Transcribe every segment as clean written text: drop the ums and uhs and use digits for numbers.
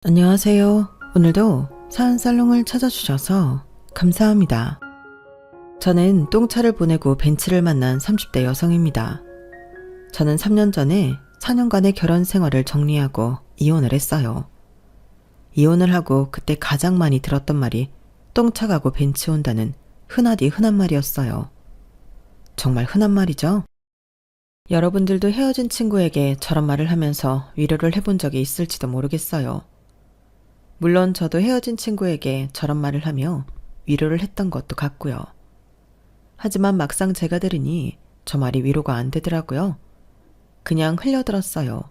안녕하세요. 오늘도 사연살롱을 찾아주셔서 감사합니다. 저는 똥차를 보내고 벤츠를 만난 30대 여성입니다. 저는 3년 전에 4년간의 결혼 생활을 정리하고 이혼을 했어요. 이혼을 하고 그때 가장 많이 들었던 말이 똥차 가고 벤츠 온다는 흔하디 흔한 말이었어요. 정말 흔한 말이죠? 여러분들도 헤어진 친구에게 저런 말을 하면서 위로를 해본 적이 있을지도 모르겠어요. 물론 저도 헤어진 친구에게 저런 말을 하며 위로를 했던 것도 같고요. 하지만 막상 제가 들으니 저 말이 위로가 안 되더라고요. 그냥 흘려들었어요.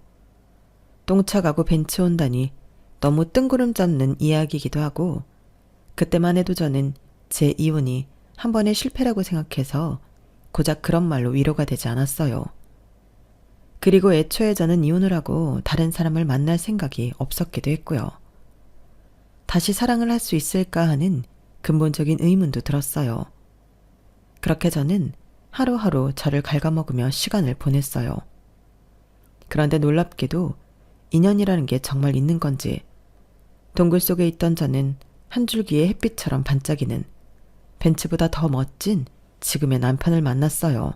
똥차 가고 벤츠 온다니 너무 뜬구름 잡는 이야기이기도 하고, 그때만 해도 저는 제 이혼이 한 번의 실패라고 생각해서 고작 그런 말로 위로가 되지 않았어요. 그리고 애초에 저는 이혼을 하고 다른 사람을 만날 생각이 없었기도 했고요. 다시 사랑을 할 수 있을까 하는 근본적인 의문도 들었어요. 그렇게 저는 하루하루 저를 갉아먹으며 시간을 보냈어요. 그런데 놀랍게도 인연이라는 게 정말 있는 건지, 동굴 속에 있던 저는 한 줄기의 햇빛처럼 반짝이는 벤츠보다 더 멋진 지금의 남편을 만났어요.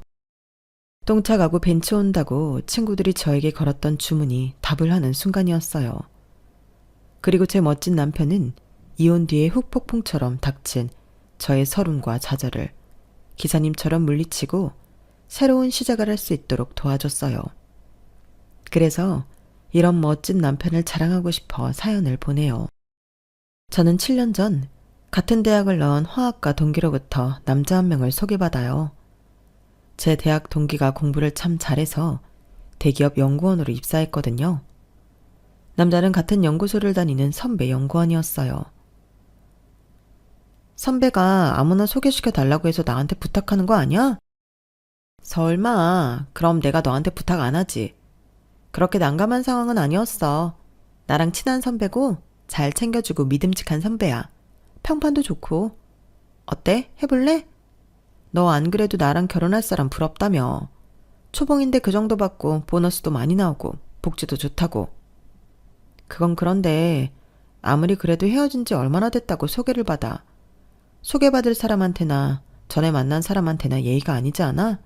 똥차 가고 벤츠 온다고 친구들이 저에게 걸었던 주문이 답을 하는 순간이었어요. 그리고 제 멋진 남편은 이혼 뒤에 훅폭풍처럼 닥친 저의 서름과 좌절을 기사님처럼 물리치고 새로운 시작을 할 수 있도록 도와줬어요. 그래서 이런 멋진 남편을 자랑하고 싶어 사연을 보내요. 저는 7년 전 같은 대학을 나온 화학과 동기로부터 남자 한 명을 소개받아요. 제 대학 동기가 공부를 참 잘해서 대기업 연구원으로 입사했거든요. 남자는 같은 연구소를 다니는 선배 연구원이었어요. 선배가 아무나 소개시켜 달라고 해서 나한테 부탁하는 거 아니야? 설마, 그럼 내가 너한테 부탁 안 하지. 그렇게 난감한 상황은 아니었어. 나랑 친한 선배고 잘 챙겨주고 믿음직한 선배야. 평판도 좋고. 어때? 해볼래? 너 안 그래도 나랑 결혼할 사람 부럽다며. 초봉인데 그 정도 받고 보너스도 많이 나오고 복지도 좋다고. 그건 그런데 아무리 그래도 헤어진 지 얼마나 됐다고 소개를 받아. 소개받을 사람한테나 전에 만난 사람한테나 예의가 아니지 않아?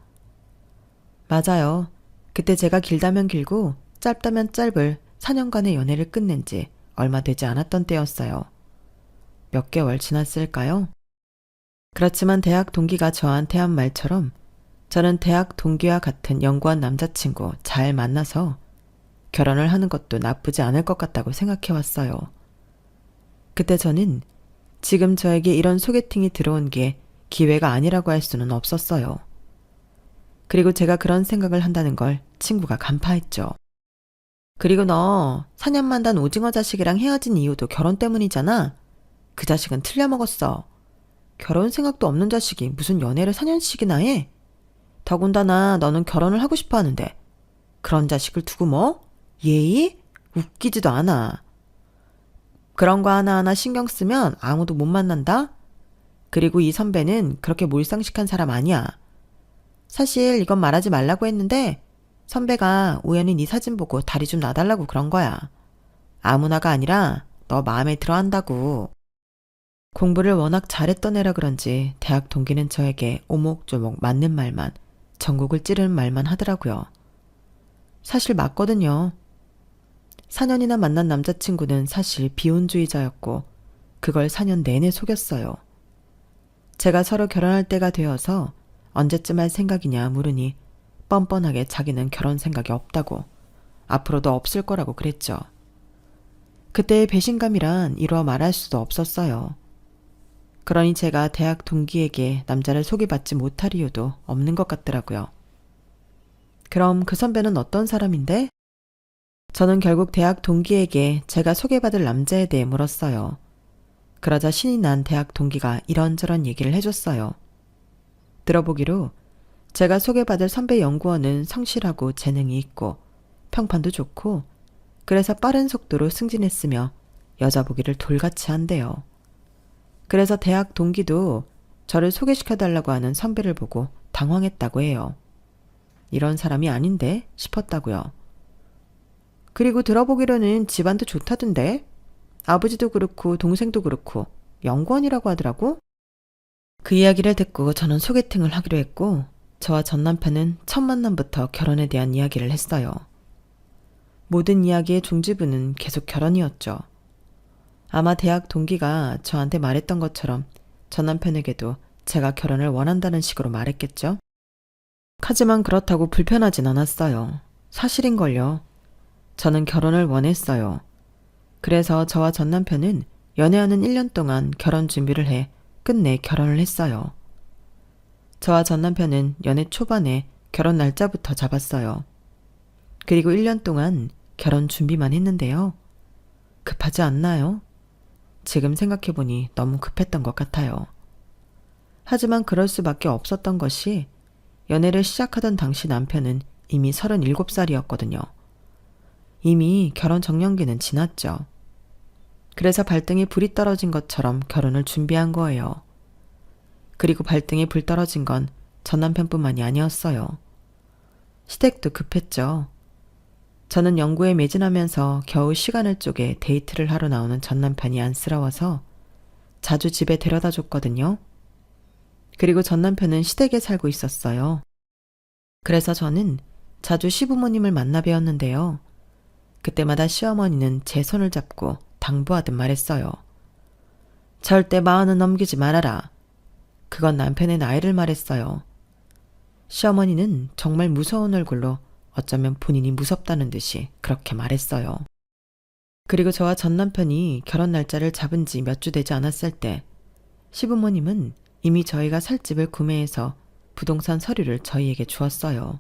맞아요. 그때 제가 길다면 길고 짧다면 짧을 4년간의 연애를 끝낸 지 얼마 되지 않았던 때였어요. 몇 개월 지났을까요? 그렇지만 대학 동기가 저한테 한 말처럼 저는 대학 동기와 같은 연구원 남자친구 잘 만나서 결혼을 하는 것도 나쁘지 않을 것 같다고 생각해왔어요. 그때 저는 지금 저에게 이런 소개팅이 들어온 게 기회가 아니라고 할 수는 없었어요. 그리고 제가 그런 생각을 한다는 걸 친구가 간파했죠. 그리고 너 4년만 단 오징어 자식이랑 헤어진 이유도 결혼 때문이잖아. 그 자식은 틀려먹었어. 결혼 생각도 없는 자식이 무슨 연애를 4년씩이나 해? 더군다나 너는 결혼을 하고 싶어 하는데 그런 자식을 두고 뭐? 예의? 웃기지도 않아. 그런 거 하나하나 신경 쓰면 아무도 못 만난다? 그리고 이 선배는 그렇게 몰상식한 사람 아니야. 사실 이건 말하지 말라고 했는데 선배가 우연히 네 사진 보고 다리 좀 놔달라고 그런 거야. 아무나가 아니라 너 마음에 들어 한다고. 공부를 워낙 잘했던 애라 그런지 대학 동기는 저에게 오목조목 맞는 말만, 전국을 찌르는 말만 하더라고요. 사실 맞거든요. 4년이나 만난 남자친구는 사실 비혼주의자였고 그걸 4년 내내 속였어요. 제가 서로 결혼할 때가 되어서 언제쯤 할 생각이냐 물으니 뻔뻔하게 자기는 결혼 생각이 없다고, 앞으로도 없을 거라고 그랬죠. 그때의 배신감이란 이루어 말할 수도 없었어요. 그러니 제가 대학 동기에게 남자를 소개받지 못할 이유도 없는 것 같더라고요. 그럼 그 선배는 어떤 사람인데? 저는 결국 대학 동기에게 제가 소개받을 남자에 대해 물었어요. 그러자 신이 난 대학 동기가 이런저런 얘기를 해줬어요. 들어보기로 제가 소개받을 선배 연구원은 성실하고 재능이 있고 평판도 좋고 그래서 빠른 속도로 승진했으며 여자 보기를 돌같이 한대요. 그래서 대학 동기도 저를 소개시켜달라고 하는 선배를 보고 당황했다고 해요. 이런 사람이 아닌데 싶었다고요. 그리고 들어보기로는 집안도 좋다던데? 아버지도 그렇고 동생도 그렇고 연구원이라고 하더라고. 그 이야기를 듣고 저는 소개팅을 하기로 했고 저와 전 남편은 첫 만남부터 결혼에 대한 이야기를 했어요. 모든 이야기의 종지부는 계속 결혼이었죠. 아마 대학 동기가 저한테 말했던 것처럼 전 남편에게도 제가 결혼을 원한다는 식으로 말했겠죠. 하지만 그렇다고 불편하진 않았어요. 사실인걸요. 저는 결혼을 원했어요. 그래서 저와 전 남편은 연애하는 1년 동안 결혼 준비를 해 끝내 결혼을 했어요. 저와 전 남편은 연애 초반에 결혼 날짜부터 잡았어요. 그리고 1년 동안 결혼 준비만 했는데요. 급하지 않나요? 지금 생각해보니 너무 급했던 것 같아요. 하지만 그럴 수밖에 없었던 것이 연애를 시작하던 당시 남편은 이미 37살이었거든요. 이미 결혼 정년기는 지났죠. 그래서 발등에 불이 떨어진 것처럼 결혼을 준비한 거예요. 그리고 발등에 불 떨어진 건 전 남편뿐만이 아니었어요. 시댁도 급했죠. 저는 연구에 매진하면서 겨우 시간을 쪼개 데이트를 하러 나오는 전 남편이 안쓰러워서 자주 집에 데려다 줬거든요. 그리고 전 남편은 시댁에 살고 있었어요. 그래서 저는 자주 시부모님을 만나 뵈었는데요. 그때마다 시어머니는 제 손을 잡고 당부하듯 말했어요. 절대 40은 넘기지 말아라. 그건 남편의 나이를 말했어요. 시어머니는 정말 무서운 얼굴로 어쩌면 본인이 무섭다는 듯이 그렇게 말했어요. 그리고 저와 전 남편이 결혼 날짜를 잡은 지 몇 주 되지 않았을 때 시부모님은 이미 저희가 살 집을 구매해서 부동산 서류를 저희에게 주었어요.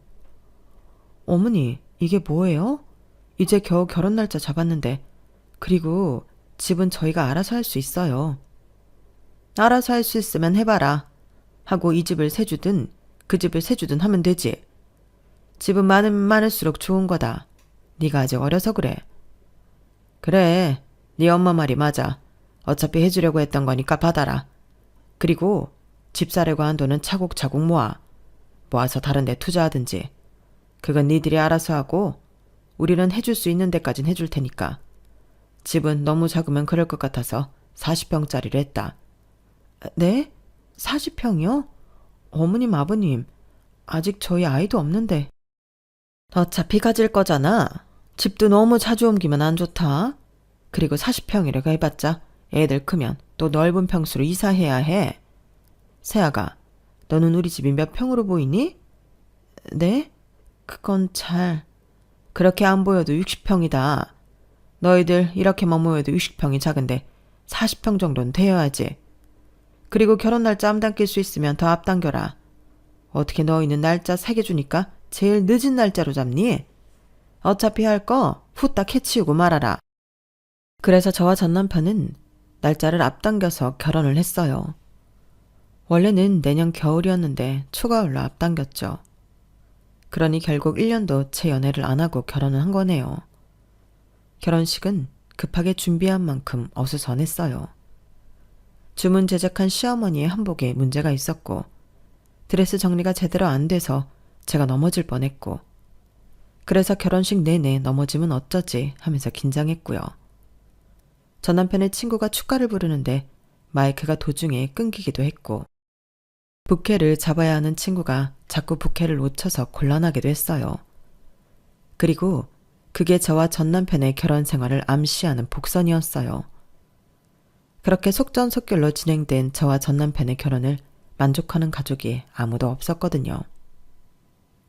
어머니, 이게 뭐예요? 이제 겨우 결혼 날짜 잡았는데 그리고 집은 저희가 알아서 할 수 있어요. 알아서 할 수 있으면 해봐라. 하고 이 집을 세 주든 그 집을 세 주든 하면 되지. 집은 많으면 많을수록 좋은 거다. 네가 아직 어려서 그래. 그래, 네 엄마 말이 맞아. 어차피 해주려고 했던 거니까 받아라. 그리고 집 사려고 한 돈은 차곡차곡 모아서 다른 데 투자하든지. 그건 니들이 알아서 하고 우리는 해줄 수 있는 데까진 해줄 테니까. 집은 너무 작으면 그럴 것 같아서 40평짜리를 했다. 네? 40평이요? 어머님, 아버님, 아직 저희 아이도 없는데. 어차피 가질 거잖아. 집도 너무 자주 옮기면 안 좋다. 그리고 40평이라고 해봤자 애들 크면 또 넓은 평수로 이사해야 해. 세아가, 너는 우리 집이 몇 평으로 보이니? 네? 그건 잘... 그렇게 안 보여도 60평이다. 너희들 이렇게만 모여도 60평이 작은데 40평 정도는 되어야지. 그리고 결혼 날짜 앞당길 수 있으면 더 앞당겨라. 어떻게 너희는 날짜 새겨주니까 제일 늦은 날짜로 잡니? 어차피 할 거 후딱 해치우고 말아라. 그래서 저와 전 남편은 날짜를 앞당겨서 결혼을 했어요. 원래는 내년 겨울이었는데 초가을로 앞당겼죠. 그러니 결국 1년도 제 연애를 안 하고 결혼을 한 거네요. 결혼식은 급하게 준비한 만큼 어수선했어요. 주문 제작한 시어머니의 한복에 문제가 있었고 드레스 정리가 제대로 안 돼서 제가 넘어질 뻔했고 그래서 결혼식 내내 넘어지면 어쩌지 하면서 긴장했고요. 전 남편의 친구가 축가를 부르는데 마이크가 도중에 끊기기도 했고 부케를 잡아야 하는 친구가 자꾸 부케를 놓쳐서 곤란하기도 했어요. 그리고 그게 저와 전 남편의 결혼 생활을 암시하는 복선이었어요. 그렇게 속전속결로 진행된 저와 전 남편의 결혼을 만족하는 가족이 아무도 없었거든요.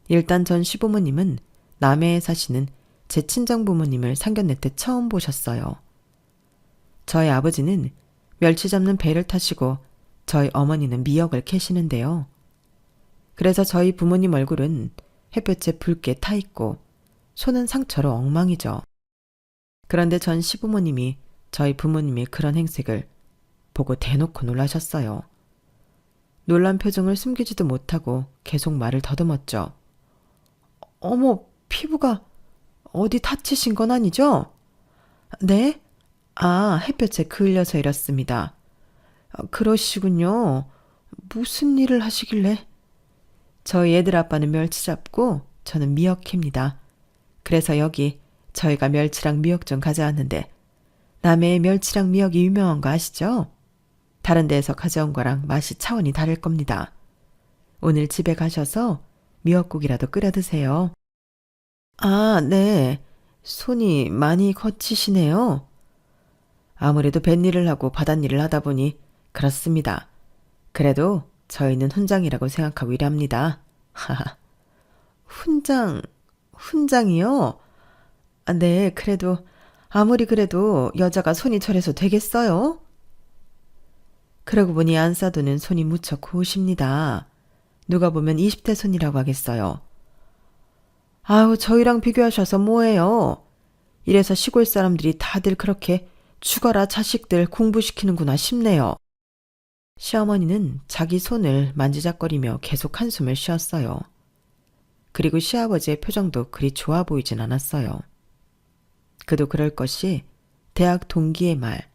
일단 전 시부모님은 남해에 사시는 제 친정부모님을 상견례 때 처음 보셨어요. 저희 아버지는 멸치 잡는 배를 타시고 저희 어머니는 미역을 캐시는데요. 그래서 저희 부모님 얼굴은 햇볕에 붉게 타 있고 손은 상처로 엉망이죠. 그런데 전 시부모님이 저희 부모님의 그런 행색을 보고 대놓고 놀라셨어요. 놀란 표정을 숨기지도 못하고 계속 말을 더듬었죠. 어머, 피부가 어디 다치신 건 아니죠? 네? 아, 햇볕에 그을려서 이렇습니다. 그러시군요. 무슨 일을 하시길래? 저희 애들 아빠는 멸치 잡고 저는 미역 캡니다. 그래서 여기 저희가 멸치랑 미역 좀 가져왔는데 남해의 멸치랑 미역이 유명한 거 아시죠? 다른 데에서 가져온 거랑 맛이 차원이 다를 겁니다. 오늘 집에 가셔서 미역국이라도 끓여 드세요. 아, 네. 손이 많이 거치시네요. 아무래도 뱃일을 하고 바닷일을 하다 보니 그렇습니다. 그래도 저희는 훈장이라고 생각하고 일합니다. 하하. 훈장이요? 아, 네, 그래도 아무리 그래도 여자가 손이 저래서 되겠어요? 그러고 보니 안사도는 손이 무척 고우십니다. 누가 보면 20대 손이라고 하겠어요. 아우, 저희랑 비교하셔서 뭐예요? 이래서 시골 사람들이 다들 그렇게 죽어라 자식들 공부시키는구나 싶네요. 시어머니는 자기 손을 만지작거리며 계속 한숨을 쉬었어요. 그리고 시아버지의 표정도 그리 좋아 보이진 않았어요. 그도 그럴 것이 대학 동기의 말,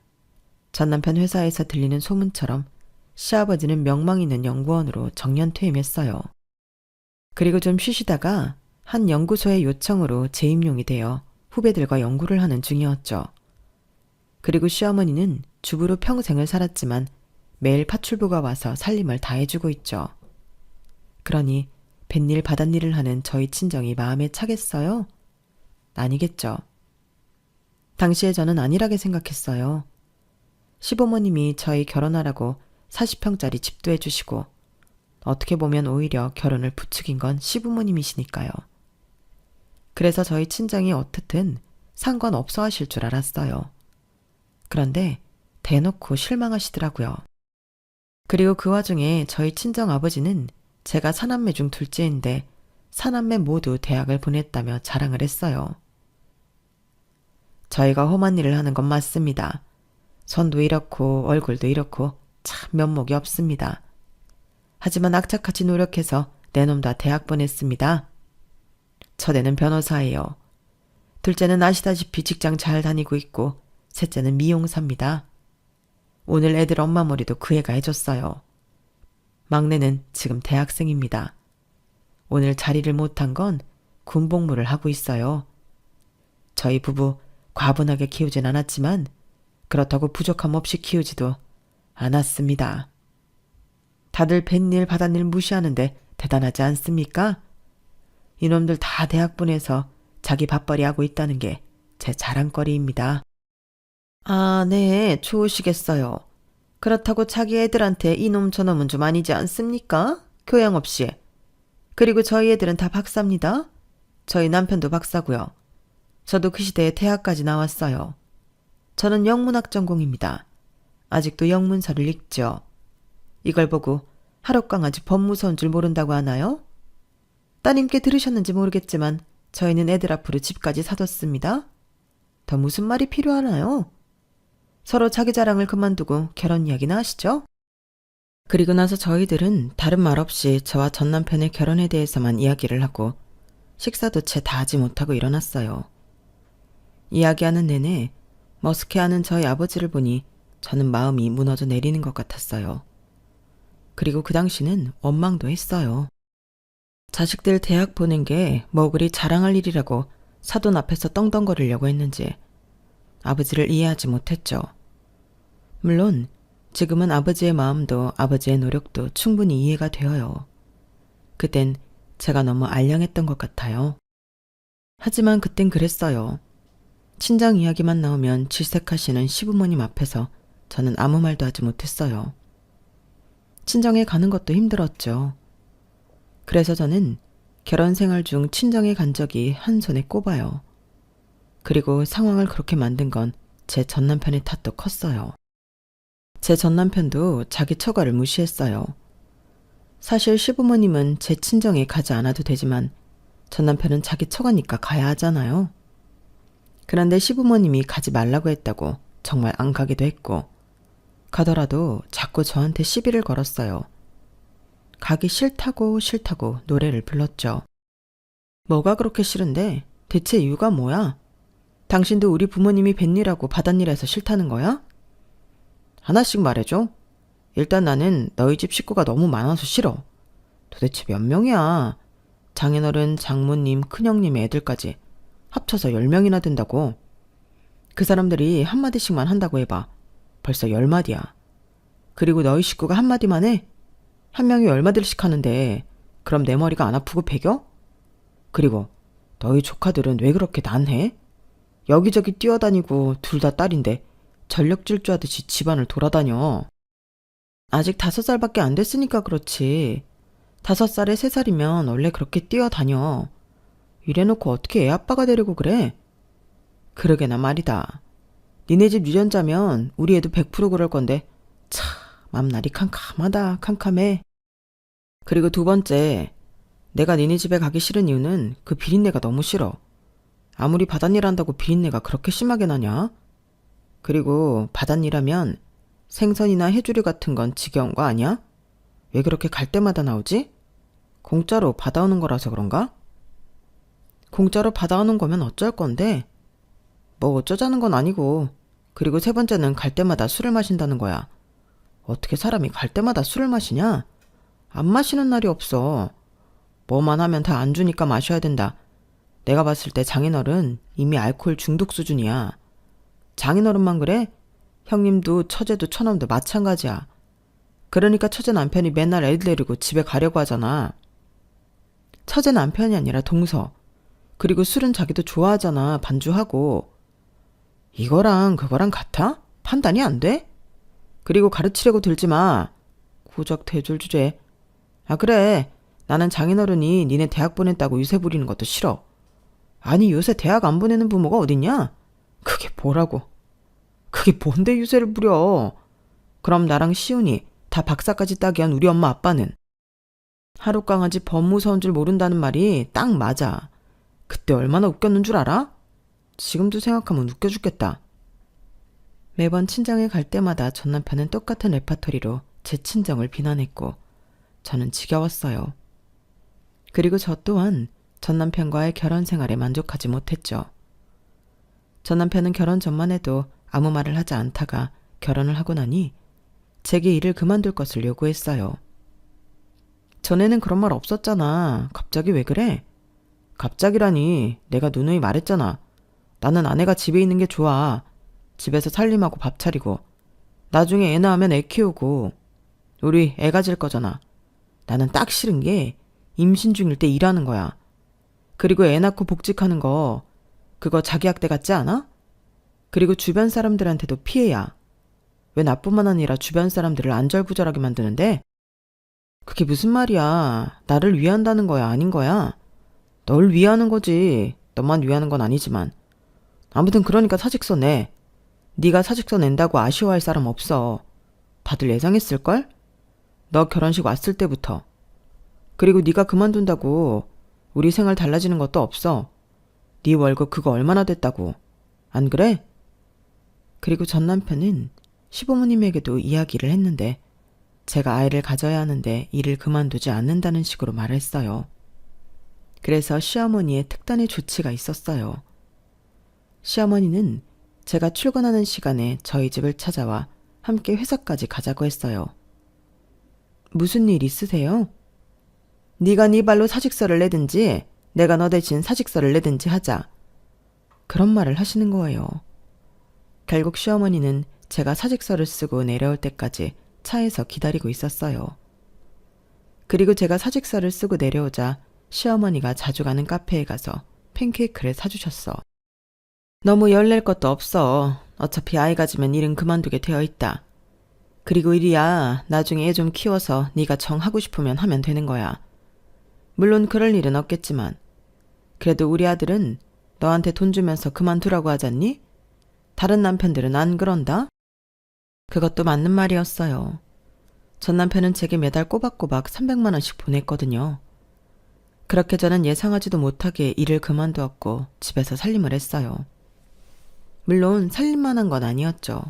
전남편 회사에서 들리는 소문처럼 시아버지는 명망 있는 연구원으로 정년퇴임했어요. 그리고 좀 쉬시다가 한 연구소의 요청으로 재임용이 되어 후배들과 연구를 하는 중이었죠. 그리고 시어머니는 주부로 평생을 살았지만 매일 파출부가 와서 살림을 다 해주고 있죠. 그러니 뱃일 바닷일을 하는 저희 친정이 마음에 차겠어요? 아니겠죠. 당시에 저는 아니라게 생각했어요. 시부모님이 저희 결혼하라고 40평짜리 집도 해주시고 어떻게 보면 오히려 결혼을 부추긴 건 시부모님이시니까요. 그래서 저희 친정이 어떻든 상관없어 하실 줄 알았어요. 그런데 대놓고 실망하시더라고요. 그리고 그 와중에 저희 친정 아버지는 제가 사남매 중 둘째인데 사남매 모두 대학을 보냈다며 자랑을 했어요. 저희가 험한 일을 하는 건 맞습니다. 손도 이렇고 얼굴도 이렇고 참 면목이 없습니다. 하지만 악착같이 노력해서 내 놈 다 대학 보냈습니다. 첫애는 변호사예요. 둘째는 아시다시피 직장 잘 다니고 있고 셋째는 미용사입니다. 오늘 애들 엄마 머리도 그 애가 해줬어요. 막내는 지금 대학생입니다. 오늘 자리를 못한 건 군복무를 하고 있어요. 저희 부부 과분하게 키우진 않았지만 그렇다고 부족함 없이 키우지도 않았습니다. 다들 뱃일 바닷일 무시하는데 대단하지 않습니까? 이놈들 다 대학 보내서 자기 밥벌이 하고 있다는 게 제 자랑거리입니다. 아, 네, 좋으시겠어요. 그렇다고 자기 애들한테 이놈 저놈은 좀 아니지 않습니까? 교양 없이. 그리고 저희 애들은 다 박사입니다. 저희 남편도 박사고요. 저도 그 시대에 대학까지 나왔어요. 저는 영문학 전공입니다. 아직도 영문서를 읽죠. 이걸 보고 하룻강아지 법무서인 줄 모른다고 하나요? 따님께 들으셨는지 모르겠지만 저희는 애들 앞으로 집까지 사뒀습니다. 더 무슨 말이 필요하나요? 서로 자기 자랑을 그만두고 결혼 이야기나 하시죠. 그리고 나서 저희들은 다른 말 없이 저와 전 남편의 결혼에 대해서만 이야기를 하고 식사도 채 다 하지 못하고 일어났어요. 이야기하는 내내 머쓱해하는 저희 아버지를 보니 저는 마음이 무너져 내리는 것 같았어요. 그리고 그 당시는 원망도 했어요. 자식들 대학 보낸 게 뭐 그리 자랑할 일이라고 사돈 앞에서 떵떵거리려고 했는지 아버지를 이해하지 못했죠. 물론 지금은 아버지의 마음도 아버지의 노력도 충분히 이해가 되어요. 그땐 제가 너무 알량했던 것 같아요. 하지만 그땐 그랬어요. 친정 이야기만 나오면 질색하시는 시부모님 앞에서 저는 아무 말도 하지 못했어요. 친정에 가는 것도 힘들었죠. 그래서 저는 결혼 생활 중 친정에 간 적이 한 손에 꼽아요. 그리고 상황을 그렇게 만든 건 제 전남편의 탓도 컸어요. 제 전남편도 자기 처가를 무시했어요. 사실 시부모님은 제 친정에 가지 않아도 되지만 전남편은 자기 처가니까 가야 하잖아요. 그런데 시부모님이 가지 말라고 했다고 정말 안 가기도 했고 가더라도 자꾸 저한테 시비를 걸었어요. 가기 싫다고 노래를 불렀죠. 뭐가 그렇게 싫은데? 대체 이유가 뭐야? 당신도 우리 부모님이 뱃일하고 바닷일해서 싫다는 거야? 하나씩 말해줘. 일단 나는 너희 집 식구가 너무 많아서 싫어. 도대체 몇 명이야? 장인어른, 장모님, 큰형님 애들까지 합쳐서 10명이나 된다고. 그 사람들이 한마디씩만 한다고 해봐. 벌써 10마디야. 그리고 너희 식구가 한마디만 해? 한 명이 10마디씩 하는데 그럼 내 머리가 안 아프고 배겨? 그리고 너희 조카들은 왜 그렇게 난해? 여기저기 뛰어다니고 둘 다 딸인데 전력 질주하듯이 집안을 돌아다녀. 아직 5살밖에 안 됐으니까 그렇지. 5살에 3살이면 원래 그렇게 뛰어다녀. 이래놓고 어떻게 애 아빠가 되려고 그래? 그러게나 말이다. 니네 집 유전자면 우리 애도 100% 그럴 건데 참 맘날이 캄캄하다 캄캄해. 그리고 두 번째, 내가 니네 집에 가기 싫은 이유는 그 비린내가 너무 싫어. 아무리 바닷일 한다고 비린내가 그렇게 심하게 나냐? 그리고 바닷일하면 생선이나 해조류 같은 건 지겨운 거 아니야? 왜 그렇게 갈 때마다 나오지? 공짜로 받아오는 거라서 그런가? 공짜로 받아오는 거면 어쩔 건데? 뭐 어쩌자는 건 아니고. 그리고 세 번째는 갈 때마다 술을 마신다는 거야. 어떻게 사람이 갈 때마다 술을 마시냐? 안 마시는 날이 없어. 뭐만 하면 다 안 주니까 마셔야 된다. 내가 봤을 때 장인어른 이미 알코올 중독 수준이야. 장인어른만 그래? 형님도 처제도 처남도 마찬가지야. 그러니까 처제 남편이 맨날 애들 데리고 집에 가려고 하잖아. 처제 남편이 아니라 동서. 그리고 술은 자기도 좋아하잖아. 반주하고. 이거랑 그거랑 같아? 판단이 안 돼? 그리고 가르치려고 들지 마. 고작 대졸 주제. 아 그래. 나는 장인어른이 니네 대학 보냈다고 유세 부리는 것도 싫어. 아니 요새 대학 안 보내는 부모가 어딨냐? 그게 뭐라고. 그게 뭔데 유세를 부려. 그럼 나랑 시훈이 다 박사까지 따게 한 우리 엄마 아빠는? 하룻강아지 법무서운 줄 모른다는 말이 딱 맞아. 그때 얼마나 웃겼는 줄 알아? 지금도 생각하면 웃겨 죽겠다. 매번 친정에 갈 때마다 전 남편은 똑같은 레파토리로 제 친정을 비난했고 저는 지겨웠어요. 그리고 저 또한 전 남편과의 결혼 생활에 만족하지 못했죠. 전 남편은 결혼 전만 해도 아무 말을 하지 않다가 결혼을 하고 나니 제게 일을 그만둘 것을 요구했어요. 전에는 그런 말 없었잖아. 갑자기 왜 그래? 갑자기라니. 내가 누누이 말했잖아. 나는 아내가 집에 있는 게 좋아. 집에서 살림하고 밥 차리고 나중에 애 낳으면 애 키우고 우리 애 가질 거잖아. 나는 딱 싫은 게 임신 중일 때 일하는 거야. 그리고 애 낳고 복직하는 거 그거 자기 학대 같지 않아? 그리고 주변 사람들한테도 피해야. 왜 나뿐만 아니라 주변 사람들을 안절부절하게 만드는데? 그게 무슨 말이야. 나를 위한다는 거야 아닌 거야? 널 위하는 거지. 너만 위하는 건 아니지만. 아무튼 그러니까 사직서 내. 네가 사직서 낸다고 아쉬워할 사람 없어. 다들 예상했을걸? 너 결혼식 왔을 때부터. 그리고 네가 그만둔다고 우리 생활 달라지는 것도 없어. 네 월급 그거 얼마나 됐다고. 안 그래? 그리고 전 남편은 시부모님에게도 이야기를 했는데 제가 아이를 가져야 하는데 일을 그만두지 않는다는 식으로 말했어요. 그래서 시어머니의 특단의 조치가 있었어요. 시어머니는 제가 출근하는 시간에 저희 집을 찾아와 함께 회사까지 가자고 했어요. 무슨 일 있으세요? 네가 네 발로 사직서를 내든지 내가 너 대신 사직서를 내든지 하자. 그런 말을 하시는 거예요. 결국 시어머니는 제가 사직서를 쓰고 내려올 때까지 차에서 기다리고 있었어요. 그리고 제가 사직서를 쓰고 내려오자 시어머니가 자주 가는 카페에 가서 팬케이크를 사주셨어. 너무 열낼 것도 없어. 어차피 아이 가지면 일은 그만두게 되어 있다. 그리고 일이야 나중에 애 좀 키워서 네가 정하고 싶으면 하면 되는 거야. 물론 그럴 일은 없겠지만 그래도 우리 아들은 너한테 돈 주면서 그만두라고 하잖니? 다른 남편들은 안 그런다? 그것도 맞는 말이었어요. 전 남편은 제게 매달 꼬박꼬박 300만 원씩 보냈거든요. 그렇게 저는 예상하지도 못하게 일을 그만두었고 집에서 살림을 했어요. 물론 살림만 한 건 아니었죠.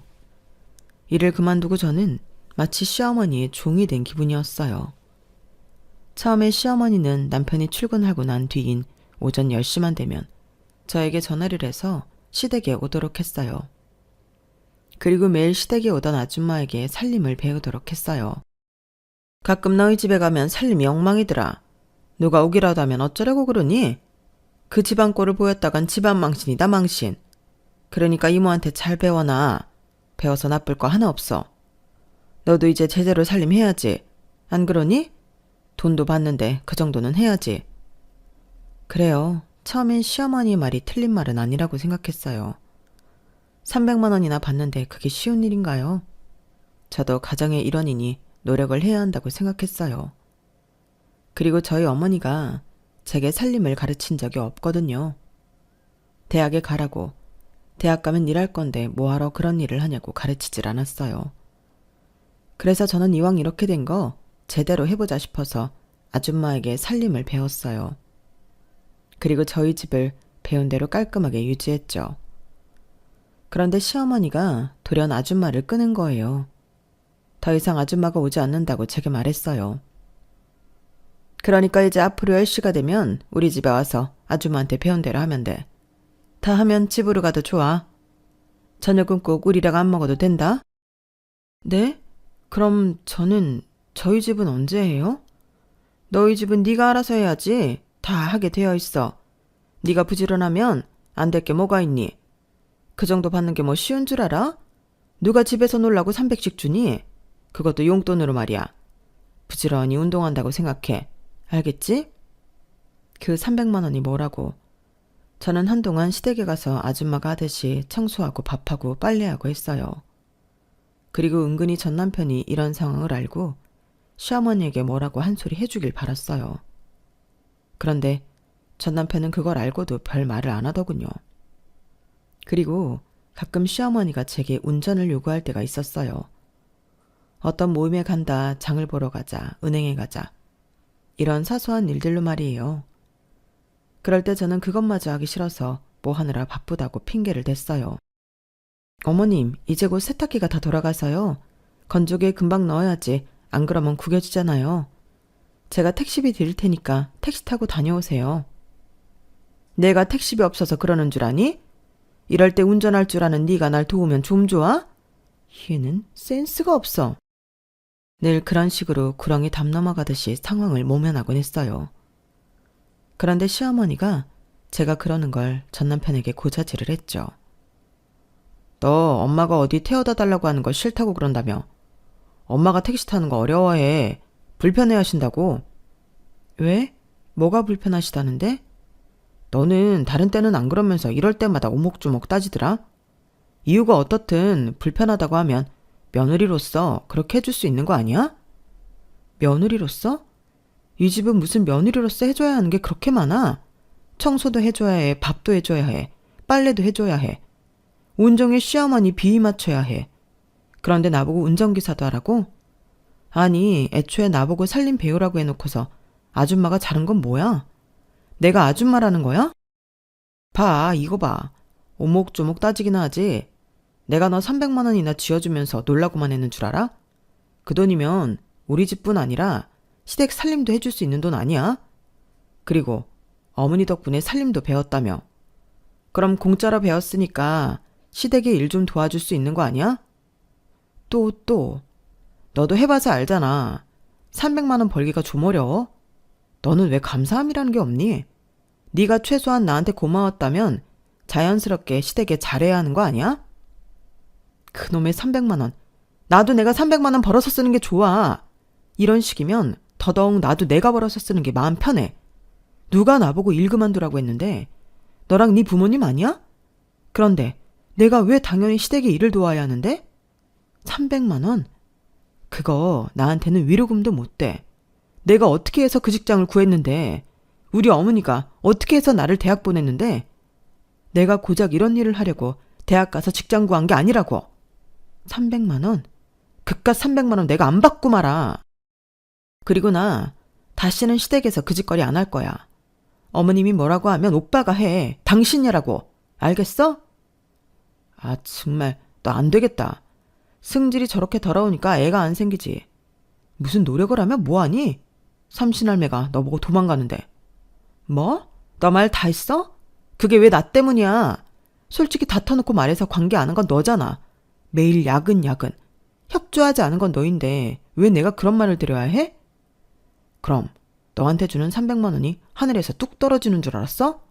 일을 그만두고 저는 마치 시어머니의 종이 된 기분이었어요. 처음에 시어머니는 남편이 출근하고 난 뒤인 오전 10시만 되면 저에게 전화를 해서 시댁에 오도록 했어요. 그리고 매일 시댁에 오던 아줌마에게 살림을 배우도록 했어요. 가끔 너희 집에 가면 살림이 엉망이더라. 누가 오기라도 하면 어쩌려고 그러니? 그 집안 꼴을 보였다간 집안 망신이다 망신. 그러니까 이모한테 잘 배워놔. 배워서 나쁠 거 하나 없어. 너도 이제 제대로 살림해야지. 안 그러니? 돈도 받는데 그 정도는 해야지. 그래요. 처음엔 시어머니의 말이 틀린 말은 아니라고 생각했어요. 300만 원이나 받는데 그게 쉬운 일인가요? 저도 가정의 일원이니 노력을 해야 한다고 생각했어요. 그리고 저희 어머니가 제게 살림을 가르친 적이 없거든요. 대학에 가라고, 대학 가면 일할 건데 뭐하러 그런 일을 하냐고 가르치질 않았어요. 그래서 저는 이왕 이렇게 된 거 제대로 해보자 싶어서 아줌마에게 살림을 배웠어요. 그리고 저희 집을 배운 대로 깔끔하게 유지했죠. 그런데 시어머니가 돌연 아줌마를 끄는 거예요. 더 이상 아줌마가 오지 않는다고 제게 말했어요. 그러니까 이제 앞으로 10시가 되면 우리 집에 와서 아줌마한테 배운 대로 하면 돼. 다 하면 집으로 가도 좋아. 저녁은 꼭 우리랑 안 먹어도 된다. 네? 그럼 저희 집은 언제 해요? 너희 집은 네가 알아서 해야지. 다 하게 되어 있어. 네가 부지런하면 안 될 게 뭐가 있니? 그 정도 받는 게 뭐 쉬운 줄 알아? 누가 집에서 놀라고 300씩 주니? 그것도 용돈으로 말이야. 부지런히 운동한다고 생각해. 알겠지? 그 300만 원이 뭐라고. 저는 한동안 시댁에 가서 아줌마가 하듯이 청소하고 밥하고 빨래하고 했어요. 그리고 은근히 전 남편이 이런 상황을 알고 시어머니에게 뭐라고 한 소리 해주길 바랐어요. 그런데 전 남편은 그걸 알고도 별 말을 안 하더군요. 그리고 가끔 시어머니가 제게 운전을 요구할 때가 있었어요. 어떤 모임에 간다, 장을 보러 가자, 은행에 가자. 이런 사소한 일들로 말이에요. 그럴 때 저는 그것마저 하기 싫어서 뭐 하느라 바쁘다고 핑계를 댔어요. 어머님, 이제 곧 세탁기가 다 돌아가서요. 건조기에 금방 넣어야지. 안 그러면 구겨지잖아요. 제가 택시비 드릴 테니까 택시 타고 다녀오세요. 내가 택시비 없어서 그러는 줄 아니? 이럴 때 운전할 줄 아는 네가 날 도우면 좀 좋아? 얘는 센스가 없어. 늘 그런 식으로 구렁이 담 넘어가듯이 상황을 모면하곤 했어요. 그런데 시어머니가 제가 그러는 걸 전 남편에게 고자질을 했죠. 너 엄마가 어디 태워다 달라고 하는 거 싫다고 그런다며. 엄마가 택시 타는 거 어려워해. 불편해 하신다고. 왜? 뭐가 불편하시다는데? 너는 다른 때는 안 그러면서 이럴 때마다 오목조목 따지더라. 이유가 어떻든 불편하다고 하면 며느리로서 그렇게 해줄 수 있는 거 아니야? 며느리로서? 이 집은 무슨 며느리로서 해줘야 하는 게 그렇게 많아? 청소도 해줘야 해, 밥도 해줘야 해, 빨래도 해줘야 해. 온종일 시어머니 비위 맞춰야 해. 그런데 나보고 운전기사도 하라고? 아니, 애초에 나보고 살림 배우라고 해놓고서 아줌마가 자른 건 뭐야? 내가 아줌마라는 거야? 봐, 이거 봐. 오목조목 따지기나 하지. 내가 너 300만 원이나 쥐어주면서 놀라고만 했는 줄 알아? 그 돈이면 우리 집뿐 아니라 시댁 살림도 해줄 수 있는 돈 아니야? 그리고 어머니 덕분에 살림도 배웠다며. 그럼 공짜로 배웠으니까 시댁에 일 좀 도와줄 수 있는 거 아니야? 또. 너도 해봐서 알잖아. 300만 원 벌기가 좀 어려워. 너는 왜 감사함이라는 게 없니? 네가 최소한 나한테 고마웠다면 자연스럽게 시댁에 잘해야 하는 거 아니야? 그놈의 300만 원. 나도 내가 300만 원 벌어서 쓰는 게 좋아. 이런 식이면 더더욱 나도 내가 벌어서 쓰는 게 마음 편해. 누가 나보고 일 그만두라고 했는데 너랑 네 부모님 아니야? 그런데 내가 왜 당연히 시댁에 일을 도와야 하는데? 300만 원? 그거 나한테는 위로금도 못 돼. 내가 어떻게 해서 그 직장을 구했는데, 우리 어머니가 어떻게 해서 나를 대학 보냈는데, 내가 고작 이런 일을 하려고 대학 가서 직장 구한 게 아니라고. 300만 원? 그깟 300만 원 내가 안 받고 말아. 그리고 나 다시는 시댁에서 그 짓거리 안 할 거야. 어머님이 뭐라고 하면 오빠가 해. 당신이라고. 알겠어? 아, 정말 너 안 되겠다. 승질이 저렇게 더러우니까 애가 안 생기지. 무슨 노력을 하면 뭐하니? 삼신할매가 너보고 도망가는데. 뭐? 너 말 다 했어? 그게 왜 나 때문이야? 솔직히 다 터놓고 말해서 관계 안 한 건 너잖아. 매일 야근. 협조하지 않은 건 너인데 왜 내가 그런 말을 드려야 해? 그럼 너한테 주는 300만 원이 하늘에서 뚝 떨어지는 줄 알았어?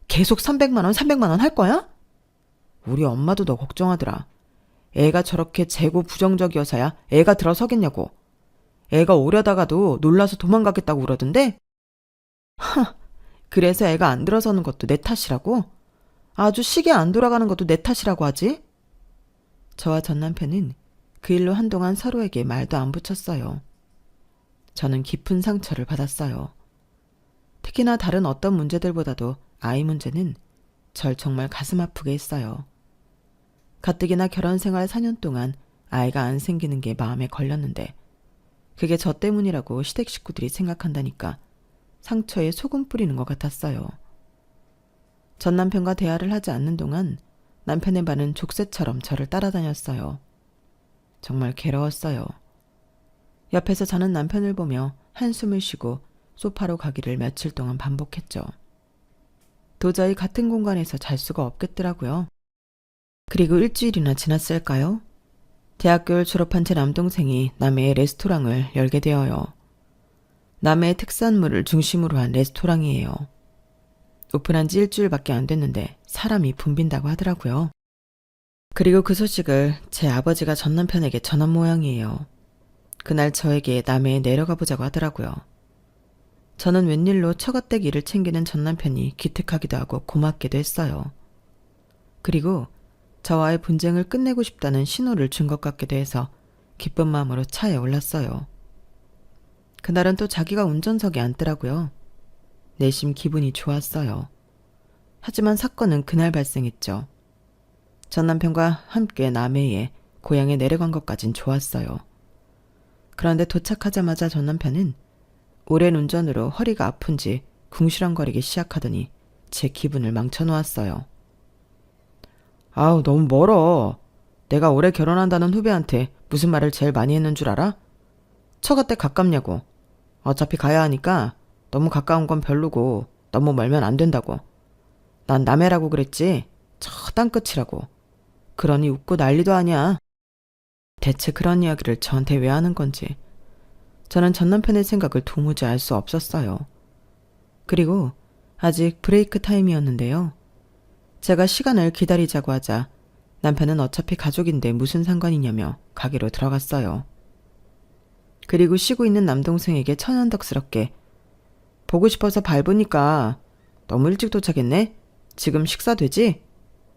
계속 300만 원 할 거야? 우리 엄마도 너 걱정하더라. 애가 저렇게 재고 부정적이어서야 애가 들어서겠냐고. 애가 오려다가도 놀라서 도망가겠다고 그러던데? 하, 그래서 애가 안 들어서는 것도 내 탓이라고? 아주 시계 안 돌아가는 것도 내 탓이라고 하지? 저와 전 남편은 그 일로 한동안 서로에게 말도 안 붙였어요. 저는 깊은 상처를 받았어요. 특히나 다른 어떤 문제들보다도 아이 문제는 절 정말 가슴 아프게 했어요. 가뜩이나 결혼 생활 4년 동안 아이가 안 생기는 게 마음에 걸렸는데 그게 저 때문이라고 시댁 식구들이 생각한다니까 상처에 소금 뿌리는 것 같았어요. 전 남편과 대화를 하지 않는 동안 남편의 발은 족쇄처럼 저를 따라다녔어요. 정말 괴로웠어요. 옆에서 자는 남편을 보며 한숨을 쉬고 소파로 가기를 며칠 동안 반복했죠. 도저히 같은 공간에서 잘 수가 없겠더라고요. 그리고 일주일이나 지났을까요? 대학교를 졸업한 제 남동생이 남해의 레스토랑을 열게 되어요. 남해의 특산물을 중심으로 한 레스토랑이에요. 오픈한 지 일주일밖에 안 됐는데 사람이 붐빈다고 하더라고요. 그리고 그 소식을 제 아버지가 전 남편에게 전한 모양이에요. 그날 저에게 남해에 내려가 보자고 하더라고요. 저는 웬일로 처갓댁 일을 챙기는 전 남편이 기특하기도 하고 고맙기도 했어요. 그리고 저와의 분쟁을 끝내고 싶다는 신호를 준 것 같기도 해서 기쁜 마음으로 차에 올랐어요. 그날은 또 자기가 운전석에 앉더라고요. 내심 기분이 좋았어요. 하지만 사건은 그날 발생했죠. 전 남편과 함께 남해에 고향에 내려간 것까진 좋았어요. 그런데 도착하자마자 전 남편은 오랜 운전으로 허리가 아픈지 궁시렁거리기 시작하더니 제 기분을 망쳐놓았어요. 아우, 너무 멀어. 내가 올해 결혼한다는 후배한테 무슨 말을 제일 많이 했는 줄 알아? 처갓댁 가깝냐고. 어차피 가야 하니까 너무 가까운 건 별로고 너무 멀면 안 된다고. 난 남해라고 그랬지. 저 땅끝이라고. 그러니 웃고 난리도 아니야. 대체 그런 이야기를 저한테 왜 하는 건지 저는 전 남편의 생각을 도무지 알 수 없었어요. 그리고 아직 브레이크 타임이었는데요. 제가 시간을 기다리자고 하자 남편은 어차피 가족인데 무슨 상관이냐며 가게로 들어갔어요. 그리고 쉬고 있는 남동생에게 천연덕스럽게 보고 싶어서 밟으니까 너무 일찍 도착했네? 지금 식사 되지?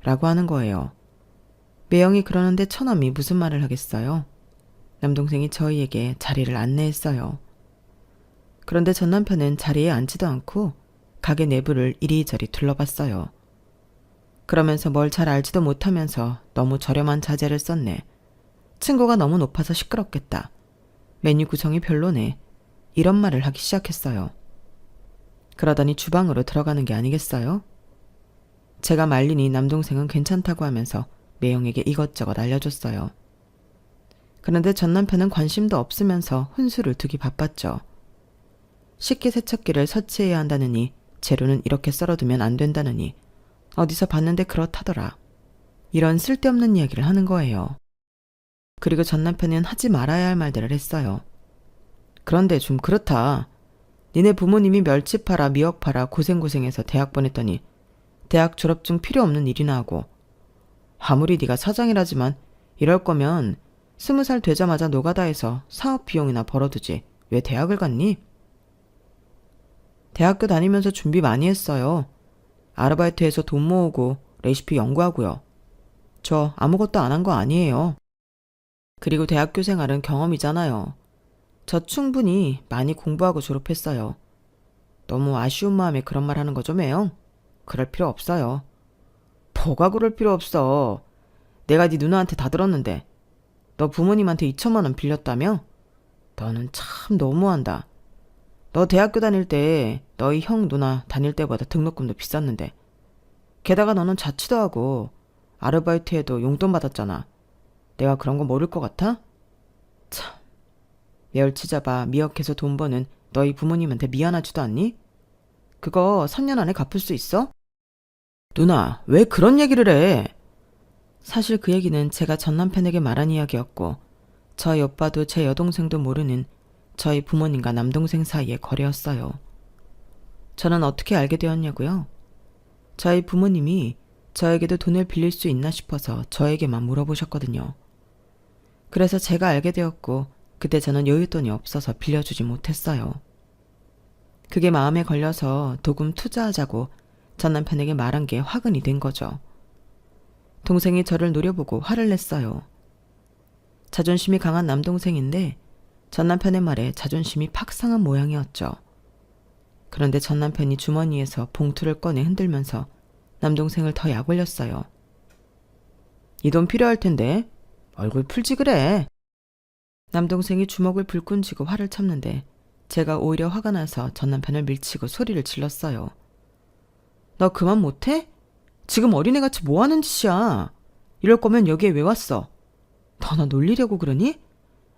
라고 하는 거예요. 매형이 그러는데 처남이 무슨 말을 하겠어요? 남동생이 저희에게 자리를 안내했어요. 그런데 전 남편은 자리에 앉지도 않고 가게 내부를 이리저리 둘러봤어요. 그러면서 뭘 잘 알지도 못하면서 너무 저렴한 자재를 썼네. 층고가 너무 높아서 시끄럽겠다. 메뉴 구성이 별로네. 이런 말을 하기 시작했어요. 그러더니 주방으로 들어가는 게 아니겠어요? 제가 말리니 남동생은 괜찮다고 하면서 매형에게 이것저것 알려줬어요. 그런데 전 남편은 관심도 없으면서 혼수를 두기 바빴죠. 식기세척기를 설치해야 한다느니 재료는 이렇게 썰어두면 안 된다느니 어디서 봤는데 그렇다더라. 이런 쓸데없는 이야기를 하는 거예요. 그리고 전 남편은 하지 말아야 할 말들을 했어요. 그런데 좀 그렇다. 니네 부모님이 멸치 팔아 미역 팔아 고생고생해서 대학 보냈더니 대학 졸업증 필요 없는 일이나 하고 아무리 네가 사장이라지만 이럴 거면 20살 되자마자 노가다해서 사업 비용이나 벌어두지 왜 대학을 갔니? 대학교 다니면서 준비 많이 했어요. 아르바이트해서 돈 모으고 레시피 연구하고요. 저 아무것도 안 한 거 아니에요. 그리고 대학교 생활은 경험이잖아요. 저 충분히 많이 공부하고 졸업했어요. 너무 아쉬운 마음에 그런 말 하는 거죠, 매형? 그럴 필요 없어요. 뭐가 그럴 필요 없어. 내가 네 누나한테 다 들었는데 너 부모님한테 2천만 원 빌렸다며? 너는 참 너무한다. 너 대학교 다닐 때 너희 형 누나 다닐 때보다 등록금도 비쌌는데 게다가 너는 자취도 하고 아르바이트해도 용돈 받았잖아. 내가 그런 거 모를 것 같아? 참. 멸치 잡아 미역해서 돈 버는 너희 부모님한테 미안하지도 않니? 그거 3년 안에 갚을 수 있어? 누나, 왜 그런 얘기를 해? 사실 그 얘기는 제가 전 남편에게 말한 이야기였고 저희 오빠도 제 여동생도 모르는 저희 부모님과 남동생 사이의 거래였어요. 저는 어떻게 알게 되었냐고요? 저희 부모님이 저에게도 돈을 빌릴 수 있나 싶어서 저에게만 물어보셨거든요. 그래서 제가 알게 되었고 그때 저는 여윳돈이 없어서 빌려주지 못했어요. 그게 마음에 걸려서 도금 투자하자고 전 남편에게 말한 게 화근이 된 거죠. 동생이 저를 노려보고 화를 냈어요. 자존심이 강한 남동생인데 전 남편의 말에 자존심이 팍 상한 모양이었죠. 그런데 전 남편이 주머니에서 봉투를 꺼내 흔들면서 남동생을 더 약올렸어요. 이 돈 필요할 텐데 얼굴 풀지 그래. 남동생이 주먹을 불끈 쥐고 화를 참는데 제가 오히려 화가 나서 전 남편을 밀치고 소리를 질렀어요. 너 그만 못해? 지금 어린애같이 뭐하는 짓이야. 이럴 거면 여기에 왜 왔어? 너 나 놀리려고 그러니?